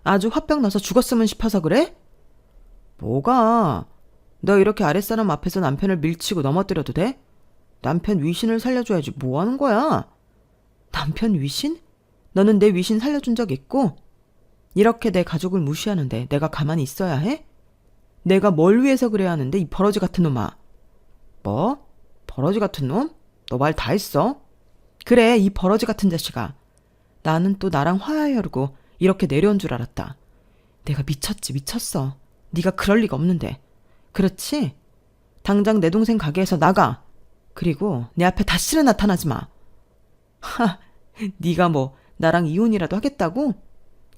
아주 화병 나서 죽었으면 싶어서 그래? 뭐가? 너 이렇게 아랫사람 앞에서 남편을 밀치고 넘어뜨려도 돼? 남편 위신을 살려줘야지 뭐 하는 거야? 남편 위신? 너는 내 위신 살려준 적 있고? 이렇게 내 가족을 무시하는데 내가 가만히 있어야 해? 내가 뭘 위해서 그래야 하는데 이 버러지 같은 놈아. 뭐? 버러지 같은 놈? 너 말 다 했어? 그래, 이 버러지 같은 자식아. 나는 또 나랑 화해하려고 이렇게 내려온 줄 알았다. 내가 미쳤지, 미쳤어. 네가 그럴 리가 없는데. 그렇지? 당장 내 동생 가게에서 나가. 그리고 내 앞에 다시는 나타나지 마. 하, 네가 뭐 나랑 이혼이라도 하겠다고?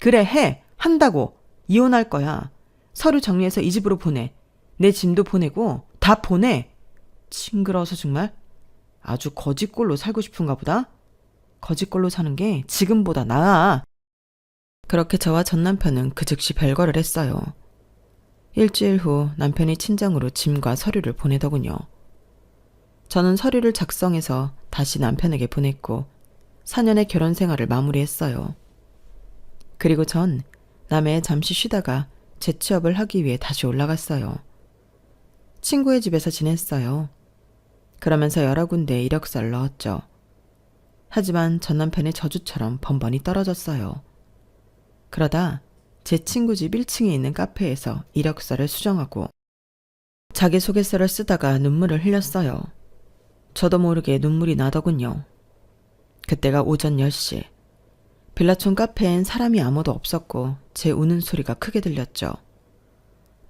그래, 해. 한다고. 이혼할 거야. 서류 정리해서 이 집으로 보내. 내 짐도 보내고 다 보내. 징그러워서 정말. 아주 거지꼴로 살고 싶은가 보다. 거지꼴로 사는 게 지금보다 나아. 그렇게 저와 전 남편은 그 즉시 별거를 했어요. 일주일 후 남편이 친정으로 짐과 서류를 보내더군요. 저는 서류를 작성해서 다시 남편에게 보냈고 4년의 결혼 생활을 마무리했어요. 그리고 전 남해에 잠시 쉬다가 재취업을 하기 위해 다시 올라갔어요. 친구의 집에서 지냈어요. 그러면서 여러 군데 이력서를 넣었죠. 하지만 전 남편의 저주처럼 번번이 떨어졌어요. 그러다 제 친구 집 1층에 있는 카페에서 이력서를 수정하고 자기소개서를 쓰다가 눈물을 흘렸어요. 저도 모르게 눈물이 나더군요. 그때가 오전 10시. 빌라촌 카페엔 사람이 아무도 없었고 제 우는 소리가 크게 들렸죠.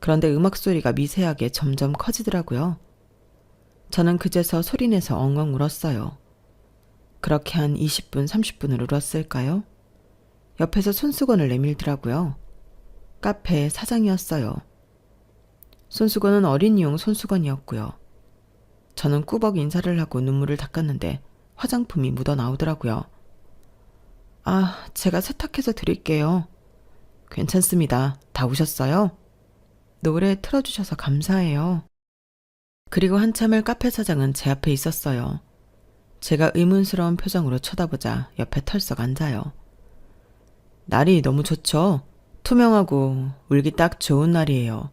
그런데 음악 소리가 미세하게 점점 커지더라고요. 저는 그제서 소리내서 엉엉 울었어요. 그렇게 한 20분, 30분을 울었을까요? 옆에서 손수건을 내밀더라고요. 카페의 사장이었어요. 손수건은 어린이용 손수건이었고요. 저는 꾸벅 인사를 하고 눈물을 닦았는데 화장품이 묻어 나오더라고요. 아, 제가 세탁해서 드릴게요. 괜찮습니다. 다 오셨어요? 노래 틀어주셔서 감사해요. 그리고 한참을 카페 사장은 제 앞에 있었어요. 제가 의문스러운 표정으로 쳐다보자 옆에 털썩 앉아요. 날이 너무 좋죠? 투명하고 울기 딱 좋은 날이에요.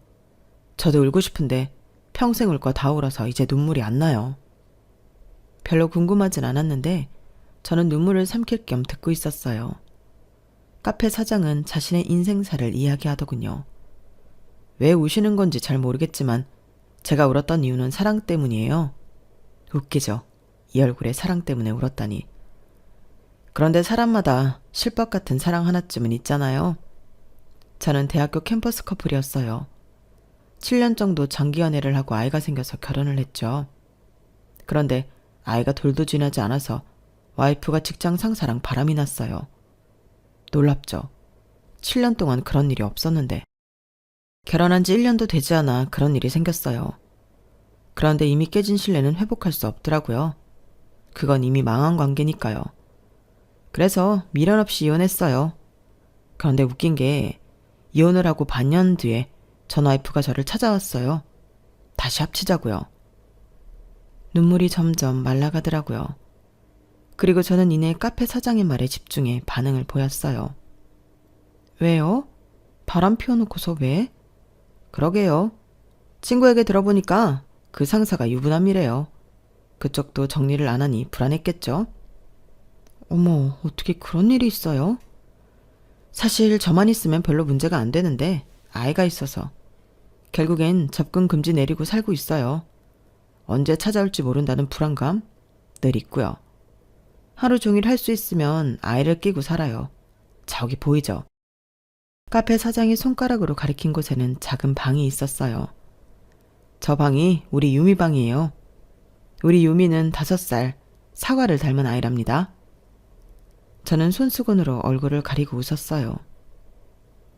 저도 울고 싶은데 평생 울 거 다 울어서 이제 눈물이 안 나요. 별로 궁금하진 않았는데 저는 눈물을 삼킬 겸 듣고 있었어요. 카페 사장은 자신의 인생사를 이야기하더군요. 왜 우시는 건지 잘 모르겠지만 제가 울었던 이유는 사랑 때문이에요. 웃기죠? 이 얼굴에 사랑 때문에 울었다니. 그런데 사람마다 실밥 같은 사랑 하나쯤은 있잖아요. 저는 대학교 캠퍼스 커플이었어요. 7년 정도 장기 연애를 하고 아이가 생겨서 결혼을 했죠. 그런데 아이가 돌도 지나지 않아서 와이프가 직장 상사랑 바람이 났어요. 놀랍죠? 7년 동안 그런 일이 없었는데. 결혼한 지 1년도 되지 않아 그런 일이 생겼어요. 그런데 이미 깨진 신뢰는 회복할 수 없더라고요. 그건 이미 망한 관계니까요. 그래서 미련 없이 이혼했어요. 그런데 웃긴 게 이혼을 하고 반년 뒤에 전 와이프가 저를 찾아왔어요. 다시 합치자고요. 눈물이 점점 말라가더라고요. 그리고 저는 이내 카페 사장의 말에 집중해 반응을 보였어요. 왜요? 바람 피워놓고서 왜? 그러게요. 친구에게 들어보니까 그 상사가 유부남이래요. 그쪽도 정리를 안 하니 불안했겠죠? 어머, 어떻게 그런 일이 있어요? 사실 저만 있으면 별로 문제가 안 되는데 아이가 있어서 결국엔 접근 금지 내리고 살고 있어요. 언제 찾아올지 모른다는 불안감 늘 있고요. 하루 종일 할 수 있으면 아이를 끼고 살아요. 저기 보이죠? 카페 사장이 손가락으로 가리킨 곳에는 작은 방이 있었어요. 저 방이 우리 유미 방이에요. 우리 유미는 5살, 사과를 닮은 아이랍니다. 저는 손수건으로 얼굴을 가리고 웃었어요.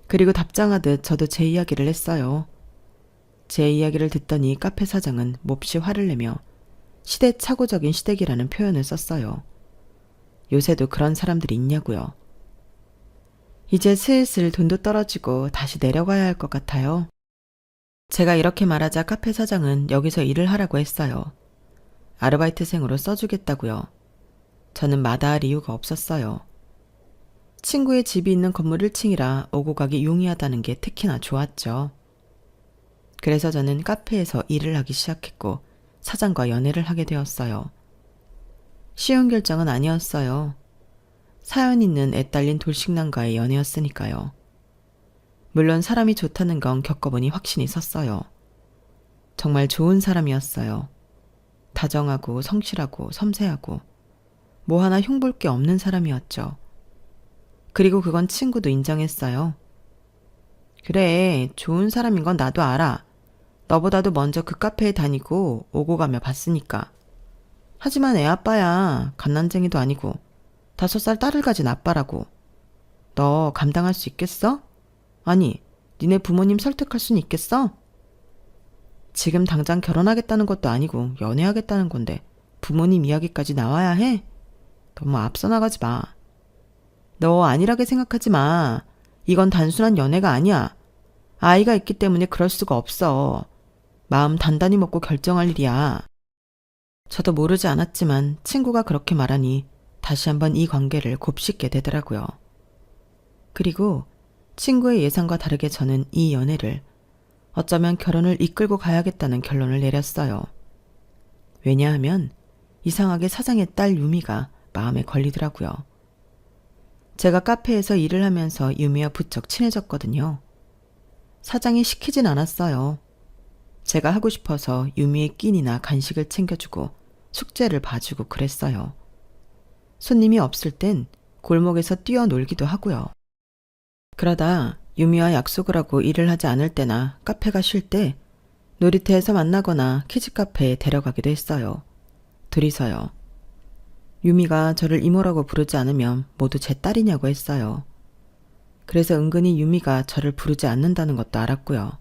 그리고 답장하듯 저도 제 이야기를 했어요. 제 이야기를 듣더니 카페 사장은 몹시 화를 내며 시대착오적인 시댁이라는 표현을 썼어요. 요새도 그런 사람들이 있냐고요. 이제 슬슬 돈도 떨어지고 다시 내려가야 할 것 같아요. 제가 이렇게 말하자 카페 사장은 여기서 일을 하라고 했어요. 아르바이트생으로 써주겠다고요. 저는 마다할 이유가 없었어요. 친구의 집이 있는 건물 1층이라 오고 가기 용이하다는 게 특히나 좋았죠. 그래서 저는 카페에서 일을 하기 시작했고 사장과 연애를 하게 되었어요. 쉬운 결정은 아니었어요. 사연 있는 애딸린 돌싱남과의 연애였으니까요. 물론 사람이 좋다는 건 겪어보니 확신이 섰어요. 정말 좋은 사람이었어요. 다정하고 성실하고 섬세하고 뭐 하나 흉볼 게 없는 사람이었죠. 그리고 그건 친구도 인정했어요. 그래, 좋은 사람인 건 나도 알아. 너보다도 먼저 그 카페에 다니고 오고 가며 봤으니까. 하지만 애 아빠야. 갓난쟁이도 아니고 5살 딸을 가진 아빠라고. 너 감당할 수 있겠어? 아니, 니네 부모님 설득할 수는 있겠어? 지금 당장 결혼하겠다는 것도 아니고 연애하겠다는 건데 부모님 이야기까지 나와야 해? 너무 앞서 나가지 마. 너 안일하게 생각하지 마. 이건 단순한 연애가 아니야. 아이가 있기 때문에 그럴 수가 없어. 마음 단단히 먹고 결정할 일이야. 저도 모르지 않았지만 친구가 그렇게 말하니 다시 한번 이 관계를 곱씹게 되더라고요. 그리고 친구의 예상과 다르게 저는 이 연애를 어쩌면 결혼을 이끌고 가야겠다는 결론을 내렸어요. 왜냐하면 이상하게 사장의 딸 유미가 마음에 걸리더라고요. 제가 카페에서 일을 하면서 유미와 부쩍 친해졌거든요. 사장이 시키진 않았어요. 제가 하고 싶어서 유미의 끼니나 간식을 챙겨주고 숙제를 봐주고 그랬어요. 손님이 없을 땐 골목에서 뛰어놀기도 하고요. 그러다 유미와 약속을 하고 일을 하지 않을 때나 카페가 쉴 때 놀이터에서 만나거나 키즈카페에 데려가기도 했어요. 둘이서요. 유미가 저를 이모라고 부르지 않으면 모두 제 딸이냐고 했어요. 그래서 은근히 유미가 저를 부르지 않는다는 것도 알았고요.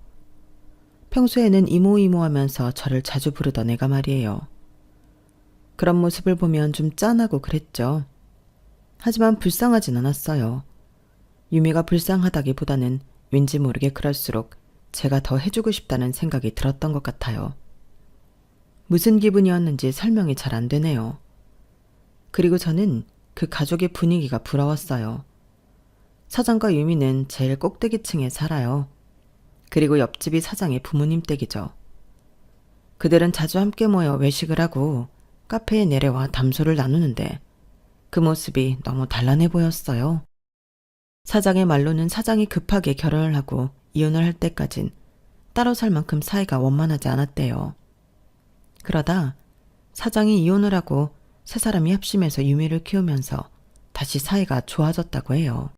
평소에는 이모 하면서 저를 자주 부르던 애가 말이에요. 그런 모습을 보면 좀 짠하고 그랬죠. 하지만 불쌍하진 않았어요. 유미가 불쌍하다기보다는 왠지 모르게 그럴수록 제가 더 해주고 싶다는 생각이 들었던 것 같아요. 무슨 기분이었는지 설명이 잘 안 되네요. 그리고 저는 그 가족의 분위기가 부러웠어요. 사장과 유미는 제일 꼭대기층에 살아요. 그리고 옆집이 사장의 부모님 댁이죠. 그들은 자주 함께 모여 외식을 하고 카페에 내려와 담소를 나누는데 그 모습이 너무 단란해 보였어요. 사장의 말로는 사장이 급하게 결혼을 하고 이혼을 할 때까진 따로 살 만큼 사이가 원만하지 않았대요. 그러다 사장이 이혼을 하고 세 사람이 합심해서 유미를 키우면서 다시 사이가 좋아졌다고 해요.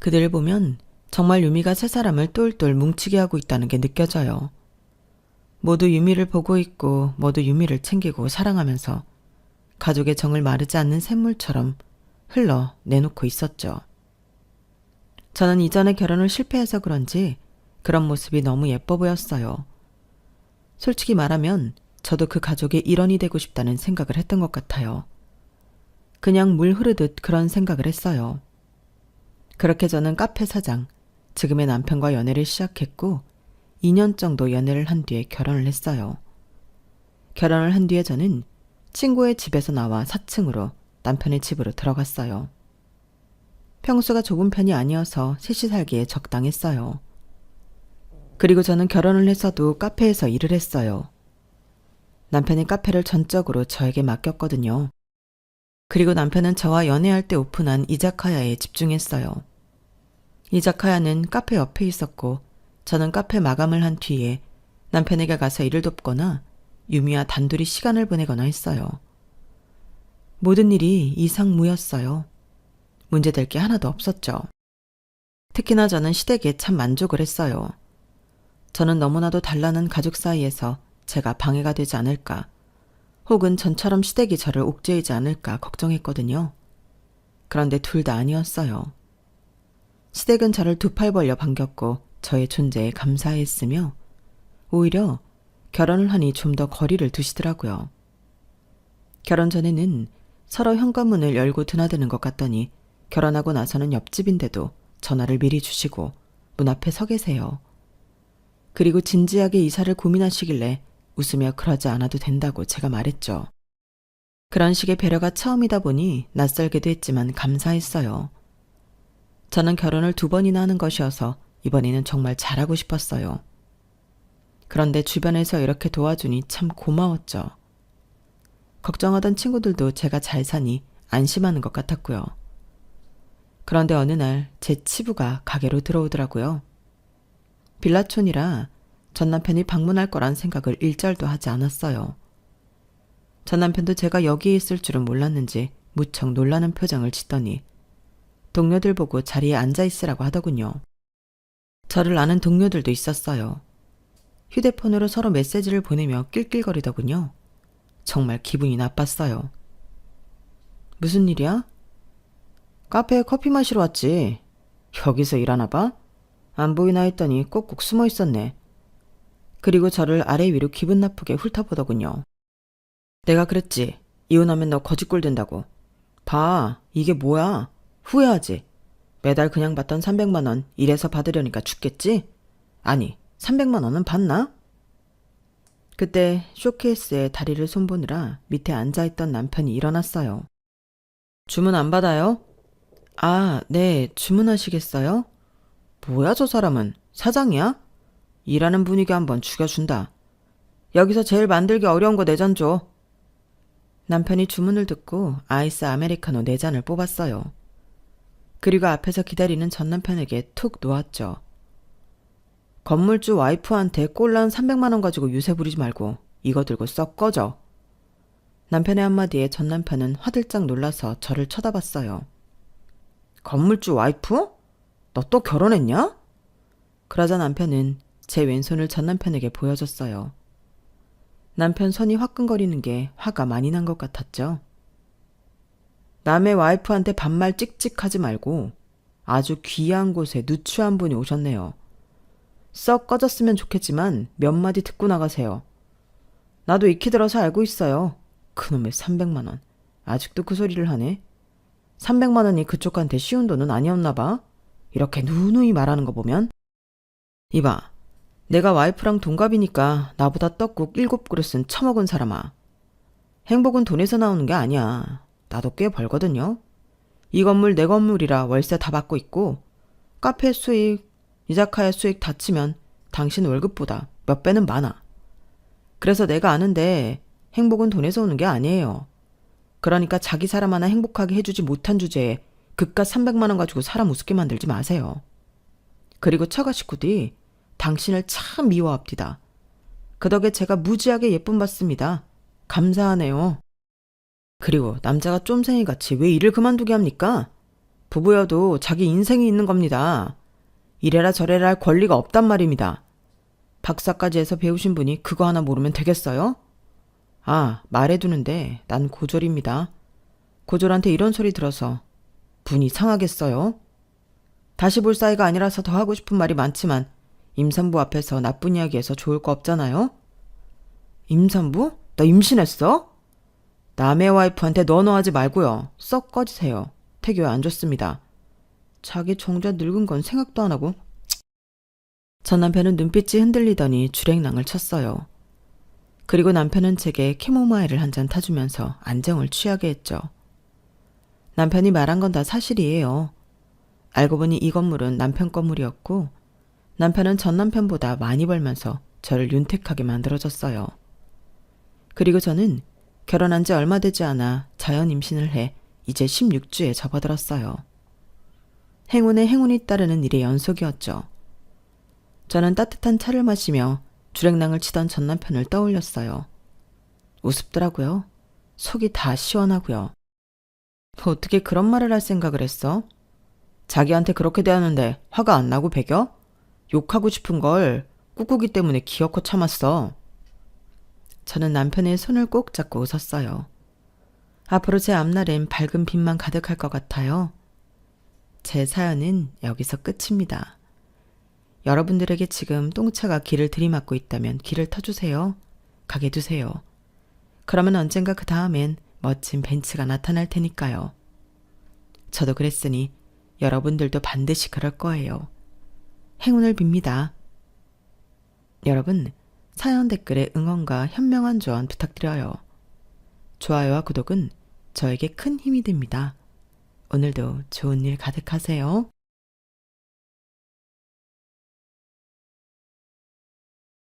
그들을 보면 정말 유미가 세 사람을 똘똘 뭉치게 하고 있다는 게 느껴져요. 모두 유미를 보고 있고 모두 유미를 챙기고 사랑하면서 가족의 정을 마르지 않는 샘물처럼 흘러 내놓고 있었죠. 저는 이전에 결혼을 실패해서 그런지 그런 모습이 너무 예뻐 보였어요. 솔직히 말하면 저도 그 가족의 일원이 되고 싶다는 생각을 했던 것 같아요. 그냥 물 흐르듯 그런 생각을 했어요. 그렇게 저는 카페 사장, 지금의 남편과 연애를 시작했고 2년 정도 연애를 한 뒤에 결혼을 했어요. 결혼을 한 뒤에 저는 친구의 집에서 나와 4층으로 남편의 집으로 들어갔어요. 평수가 좁은 편이 아니어서 셋이 살기에 적당했어요. 그리고 저는 결혼을 해서도 카페에서 일을 했어요. 남편이 카페를 전적으로 저에게 맡겼거든요. 그리고 남편은 저와 연애할 때 오픈한 이자카야에 집중했어요. 이자카야는 카페 옆에 있었고 저는 카페 마감을 한 뒤에 남편에게 가서 일을 돕거나 유미와 단둘이 시간을 보내거나 했어요. 모든 일이 이상무였어요. 문제될 게 하나도 없었죠. 특히나 저는 시댁에 참 만족을 했어요. 저는 너무나도 단란한 가족 사이에서 제가 방해가 되지 않을까, 혹은 전처럼 시댁이 저를 옥죄이지 않을까 걱정했거든요. 그런데 둘 다 아니었어요. 시댁은 저를 두 팔 벌려 반겼고 저의 존재에 감사했으며 오히려 결혼을 하니 좀 더 거리를 두시더라고요. 결혼 전에는 서로 현관문을 열고 드나드는 것 같더니 결혼하고 나서는 옆집인데도 전화를 미리 주시고 문 앞에 서 계세요. 그리고 진지하게 이사를 고민하시길래 웃으며 그러지 않아도 된다고 제가 말했죠. 그런 식의 배려가 처음이다 보니 낯설기도 했지만 감사했어요. 저는 결혼을 2번이나 하는 것이어서 이번에는 정말 잘하고 싶었어요. 그런데 주변에서 이렇게 도와주니 참 고마웠죠. 걱정하던 친구들도 제가 잘 사니 안심하는 것 같았고요. 그런데 어느 날 제 치부가 가게로 들어오더라고요. 빌라촌이라 전 남편이 방문할 거란 생각을 일절도 하지 않았어요. 전 남편도 제가 여기에 있을 줄은 몰랐는지 무척 놀라는 표정을 짓더니 동료들 보고 자리에 앉아 있으라고 하더군요. 저를 아는 동료들도 있었어요. 휴대폰으로 서로 메시지를 보내며 낄낄거리더군요. 정말 기분이 나빴어요. 무슨 일이야? 카페에 커피 마시러 왔지. 여기서 일하나 봐? 안 보이나 했더니 꼭꼭 숨어 있었네. 그리고 저를 아래 위로 기분 나쁘게 훑어보더군요. 내가 그랬지. 이혼하면 너 거지꼴 된다고. 봐, 이게 뭐야? 후회하지? 매달 그냥 받던 300만 원 일해서 받으려니까 죽겠지? 아니, 300만 원은 받나? 그때 쇼케이스에 다리를 손보느라 밑에 앉아있던 남편이 일어났어요. 주문 안 받아요? 아, 네, 주문하시겠어요? 뭐야 저 사람은? 사장이야? 일하는 분위기 한번 죽여준다. 여기서 제일 만들기 어려운 거 4잔 줘. 남편이 주문을 듣고 아이스 아메리카노 4잔을 뽑았어요. 그리고 앞에서 기다리는 전 남편에게 툭 놓았죠. 건물주 와이프한테 꼴랑 300만 원 가지고 유세 부리지 말고 이거 들고 썩 꺼져. 남편의 한마디에 전 남편은 화들짝 놀라서 저를 쳐다봤어요. 건물주 와이프? 너 또 결혼했냐? 그러자 남편은 제 왼손을 전 남편에게 보여줬어요. 남편 손이 화끈거리는 게 화가 많이 난 것 같았죠. 남의 와이프한테 반말 찍찍하지 말고 아주 귀한 곳에 누추한 분이 오셨네요. 썩 꺼졌으면 좋겠지만 몇 마디 듣고 나가세요. 나도 익히 들어서 알고 있어요. 그놈의 300만 원. 아직도 그 소리를 하네. 300만 원이 그쪽한테 쉬운 돈은 아니었나 봐. 이렇게 누누이 말하는 거 보면. 이봐, 내가 와이프랑 동갑이니까 나보다 떡국 7그릇은 처먹은 사람아. 행복은 돈에서 나오는 게 아니야. 나도 꽤 벌거든요. 이 건물 내 건물이라 월세 다 받고 있고 카페 수익, 이자카야 수익 다 치면 당신 월급보다 몇 배는 많아. 그래서 내가 아는데 행복은 돈에서 오는 게 아니에요. 그러니까 자기 사람 하나 행복하게 해주지 못한 주제에 그깟 300만 원 가지고 사람 우습게 만들지 마세요. 그리고 처가 식구들이 당신을 참 미워합디다. 그 덕에 제가 무지하게 예쁨 받습니다. 감사하네요. 그리고 남자가 쫌생이같이 왜 일을 그만두게 합니까? 부부여도 자기 인생이 있는 겁니다. 이래라 저래라 할 권리가 없단 말입니다. 박사까지 해서 배우신 분이 그거 하나 모르면 되겠어요? 아, 말해두는데 난 고졸입니다. 고졸한테 이런 소리 들어서 분이 상하겠어요? 다시 볼 사이가 아니라서 더 하고 싶은 말이 많지만 임산부 앞에서 나쁜 이야기해서 좋을 거 없잖아요? 임산부? 너 임신했어? 남의 와이프한테 너너하지 말고요. 썩 꺼지세요. 태교에 안 좋습니다. 자기 정자 늙은 건 생각도 안 하고. 전 남편은 눈빛이 흔들리더니 주랭랑을 쳤어요. 그리고 남편은 제게 캐모마일을 한 잔 타주면서 안정을 취하게 했죠. 남편이 말한 건 다 사실이에요. 알고 보니 이 건물은 남편 건물이었고 남편은 전 남편보다 많이 벌면서 저를 윤택하게 만들어줬어요. 그리고 저는 결혼한 지 얼마 되지 않아 자연 임신을 해 이제 16주에 접어들었어요. 행운에 행운이 따르는 일의 연속이었죠. 저는 따뜻한 차를 마시며 주랭랑을 치던 전 남편을 떠올렸어요. 우습더라고요. 속이 다 시원하고요. 어떻게 그런 말을 할 생각을 했어? 자기한테 그렇게 대하는데 화가 안 나고 배겨? 욕하고 싶은 걸 꾹꾹이 때문에 기어코 참았어. 저는 남편의 손을 꼭 잡고 웃었어요. 앞으로 제 앞날엔 밝은 빛만 가득할 것 같아요. 제 사연은 여기서 끝입니다. 여러분들에게 지금 똥차가 길을 들이막고 있다면 길을 터주세요. 가게 두세요. 그러면 언젠가 그 다음엔 멋진 벤츠가 나타날 테니까요. 저도 그랬으니 여러분들도 반드시 그럴 거예요. 행운을 빕니다. 여러분, 사연 댓글에 응원과 현명한 조언 부탁드려요. 좋아요와 구독은 저에게 큰 힘이 됩니다. 오늘도 좋은 일 가득하세요.